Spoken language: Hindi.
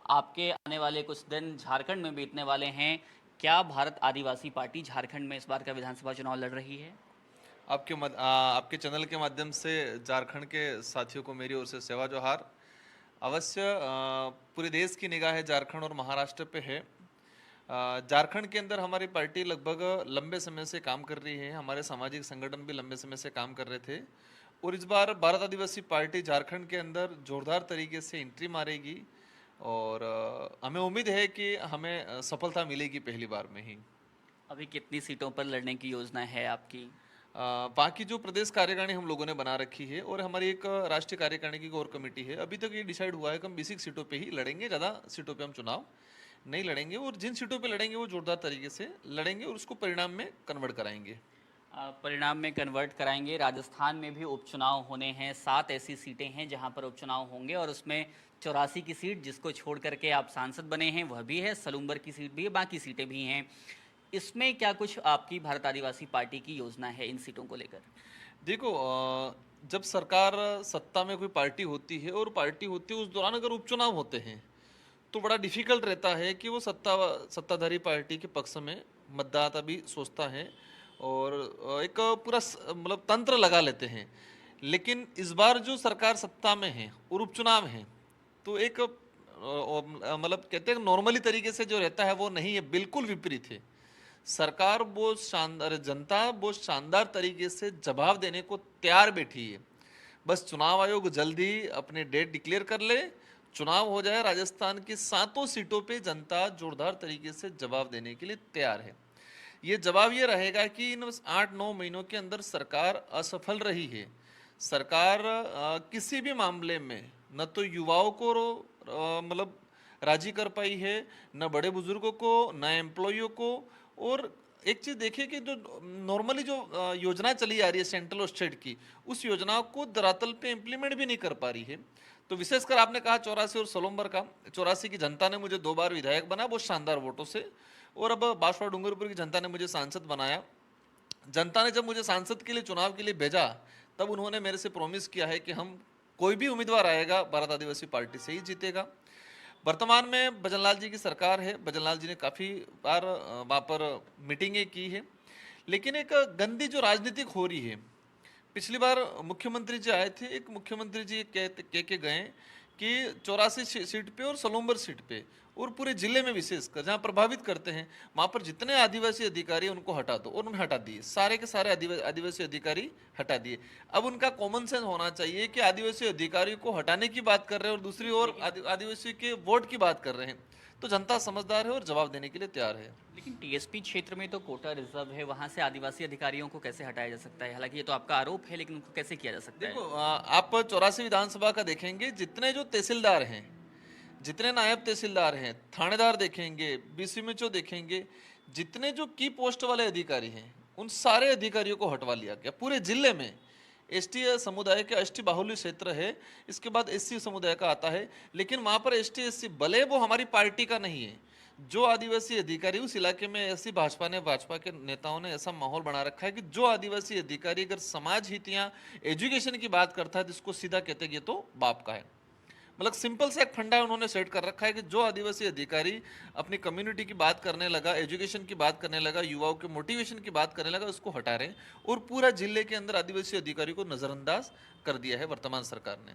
आपके आने वाले कुछ दिन झारखंड में बीतने वाले हैं। क्या भारत आदिवासी पार्टी झारखंड में इस बार का विधानसभा चुनाव लड़ रही है? आपके चैनल के माध्यम से झारखंड के साथियों को मेरी ओर से सेवा जोहार। अवश्य पूरे देश की निगाह है झारखंड और महाराष्ट्र पे है। झारखंड के अंदर हमारी पार्टी लगभग लंबे समय से काम कर रही है। हमारे सामाजिक संगठन भी लंबे समय से काम कर रहे थे और इस बार भारत आदिवासी पार्टी झारखंड के अंदर जोरदार तरीके से एंट्री मारेगी और हमें उम्मीद है कि हमें सफलता मिलेगी पहली बार में ही। अभी कितनी सीटों पर लड़ने की योजना है आपकी? बाकी जो प्रदेश कार्यकारिणी हम लोगों ने बना रखी है और हमारी एक राष्ट्रीय कार्यकारिणी की कोर कमेटी है। अभी तक ये डिसाइड हुआ है कि हम बेसिक सीटों पे ही लड़ेंगे, ज़्यादा सीटों पे हम चुनाव नहीं लड़ेंगे और जिन सीटों पे लड़ेंगे वो जोरदार तरीके से लड़ेंगे और उसको परिणाम में कन्वर्ट कराएंगे। परिणाम में कन्वर्ट कराएंगे। राजस्थान में भी उपचुनाव होने हैं, 7 ऐसी सीटें हैं जहां पर उपचुनाव होंगे और उसमें 84 की सीट जिसको छोड़ करके आप सांसद बने हैं वह भी है, सलूम्बर की सीट भी है, बाकी सीटें भी हैं। इसमें क्या कुछ आपकी भारत आदिवासी पार्टी की योजना है इन सीटों को लेकर? देखो, जब सरकार सत्ता में कोई पार्टी होती है और पार्टी होती है उस दौरान अगर उपचुनाव होते हैं तो बड़ा डिफिकल्ट रहता है कि वो सत्ताधारी पार्टी के पक्ष में मतदाता भी सोचता है और एक पूरा मतलब तंत्र लगा लेते हैं। लेकिन इस बार जो सरकार सत्ता में है और उपचुनाव है तो एक मतलब कहते हैं नॉर्मली तरीके से जो रहता है वो नहीं है, बिल्कुल विपरीत है। सरकार बहुत शानदार, जनता बहुत शानदार तरीके से जवाब देने को तैयार बैठी है। बस चुनाव आयोग जल्दी अपने डेट डिक्लेयर कर ले, चुनाव हो जाए, राजस्थान की 7 सीटों पे जनता जोरदार तरीके से जवाब देने के लिए तैयार है। ये जवाब ये रहेगा कि इन 8-9 महीनों के अंदर सरकार असफल रही है। सरकार किसी भी मामले में न तो युवाओं को मतलब राजी कर पाई है, न बड़े बुजुर्गों को, न एम्प्लॉइयों को। और एक चीज देखिए कि जो नॉर्मली जो योजना चली आ रही है सेंट्रल और स्टेट की, उस योजना को धरातल पे इम्प्लीमेंट भी नहीं कर पा रही है। तो विशेषकर आपने कहा 84 और सोलंबर का, 84 की जनता ने मुझे 2 बार विधायक बनाया बहुत शानदार वोटों से और अब बांसवाड़ा डूंगरपुर की जनता ने मुझे सांसद बनाया। जनता ने जब मुझे सांसद के लिए चुनाव के लिए भेजा तब उन्होंने मेरे से प्रॉमिस किया है कि हम कोई भी उम्मीदवार आएगा भारत आदिवासी पार्टी से ही जीतेगा। वर्तमान में भजनलाल जी की सरकार है, भजनलाल जी ने काफ़ी बार वहाँ पर मीटिंगें की है, लेकिन एक गंदी जो राजनीतिक हो रही है। पिछली बार मुख्यमंत्री जी आए थे, एक मुख्यमंत्री जी कह के गए कि 84 सीट पे और सलूम्बर सीट पे और पूरे जिले में विशेषकर जहाँ प्रभावित करते हैं वहाँ पर जितने आदिवासी अधिकारी उनको हटा दो, और उन्होंने हटा दिए, सारे के सारे आदिवासी अधिकारी हटा दिए। अब उनका कॉमन सेंस होना चाहिए कि आदिवासी अधिकारी को हटाने की बात कर रहे हैं और दूसरी ओर आदिवासी के वोट की बात कर रहे हैं। तो जनता समझदार है और जवाब देने के लिए तैयार है। लेकिन टीएसपी क्षेत्र में तो कोटा रिजर्व है, वहां से आदिवासी अधिकारियों को कैसे हटाया जा सकता है? हालांकि ये तो आपका आरोप है, लेकिन उनको कैसे किया जा सकता देखो, है? आप 84 विधानसभा का देखेंगे, जितने जो तहसीलदार हैं, जितने नायब तहसीलदार हैं, थानेदार देखेंगे, बीसीएमएचओ देखेंगे, जितने जो की पोस्ट वाले अधिकारी हैं, उन सारे अधिकारियों को हटवा लिया गया पूरे जिले में। एसटी समुदाय का एसटी बाहुल्य क्षेत्र है, इसके बाद एससी समुदाय का आता है, लेकिन वहाँ पर एसटी एससी भले वो हमारी पार्टी का नहीं है, जो आदिवासी अधिकारी उस इलाके में, ऐसी भाजपा के नेताओं ने ऐसा माहौल बना रखा है कि जो आदिवासी अधिकारी अगर समाज हित या एजुकेशन की बात करता है तो इसको सीधा कहते हैं ये तो बाप का है। मतलब सिंपल सा एक फंडा उन्होंने सेट कर रखा है कि जो आदिवासी अधिकारी अपनी कम्युनिटी की बात करने लगा, एजुकेशन की बात करने लगा, युवाओं के मोटिवेशन की बात करने लगा, उसको हटा रहे हैं और पूरा जिले के अंदर आदिवासी अधिकारी को नजरअंदाज कर दिया है वर्तमान सरकार ने।